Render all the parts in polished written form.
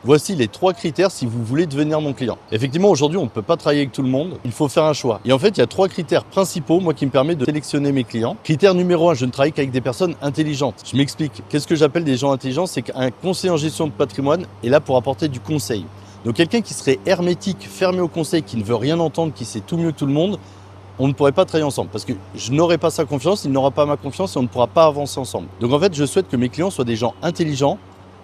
Voici les 3 critères si vous voulez devenir mon client. Effectivement, aujourd'hui, on ne peut pas travailler avec tout le monde. Il faut faire un choix. Et en fait, il y a 3 critères principaux, moi, qui me permettent de sélectionner mes clients. Critère numéro 1, je ne travaille qu'avec des personnes intelligentes. Je m'explique. Qu'est-ce que j'appelle des gens intelligents? C'est qu'un conseiller en gestion de patrimoine est là pour apporter du conseil. Donc, quelqu'un qui serait hermétique, fermé au conseil, qui ne veut rien entendre, qui sait tout mieux que tout le monde, on ne pourrait pas travailler ensemble parce que je n'aurai pas sa confiance, il n'aura pas ma confiance et on ne pourra pas avancer ensemble. Donc en fait, je souhaite que mes clients soient des gens intelligents,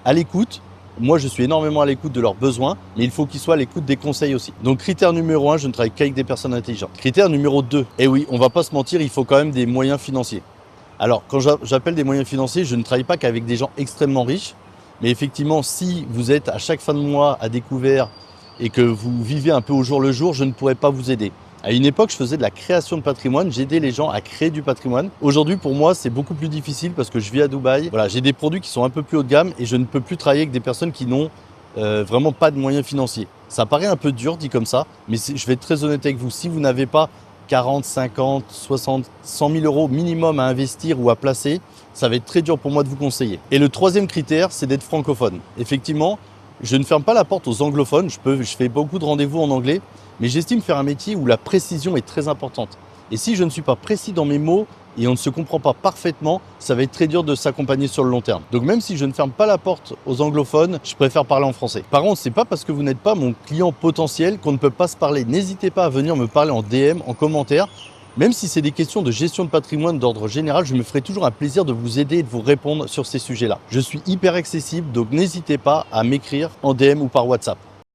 à l'écoute. Moi, je suis énormément à l'écoute de leurs besoins, mais il faut qu'ils soient à l'écoute des conseils aussi. Donc critère numéro 1, je ne travaille qu'avec des personnes intelligentes. Critère numéro 2, eh oui, on va pas se mentir, il faut quand même des moyens financiers. Alors quand j'appelle des moyens financiers, je ne travaille pas qu'avec des gens extrêmement riches, mais effectivement, si vous êtes à chaque fin de mois à découvert et que vous vivez un peu au jour le jour, je ne pourrais pas vous aider. À une époque, je faisais de la création de patrimoine, j'aidais les gens à créer du patrimoine. Aujourd'hui, pour moi, c'est beaucoup plus difficile parce que je vis à Dubaï. Voilà, j'ai des produits qui sont un peu plus haut de gamme et je ne peux plus travailler avec des personnes qui n'ont vraiment pas de moyens financiers. Ça paraît un peu dur dit comme ça, mais je vais être très honnête avec vous. Si vous n'avez pas 40, 50, 60, 100 000 euros minimum à investir ou à placer, ça va être très dur pour moi de vous conseiller. Et le troisième critère, c'est d'être francophone. Effectivement, je ne ferme pas la porte aux anglophones. Je fais beaucoup de rendez-vous en anglais. Mais j'estime faire un métier où la précision est très importante. Et si je ne suis pas précis dans mes mots et on ne se comprend pas parfaitement, ça va être très dur de s'accompagner sur le long terme. Donc même si je ne ferme pas la porte aux anglophones, je préfère parler en français. Par contre, c'est pas parce que vous n'êtes pas mon client potentiel qu'on ne peut pas se parler. N'hésitez pas à venir me parler en DM, en commentaire. Même si c'est des questions de gestion de patrimoine d'ordre général, je me ferai toujours un plaisir de vous aider et de vous répondre sur ces sujets-là. Je suis hyper accessible, donc n'hésitez pas à m'écrire en DM ou par WhatsApp.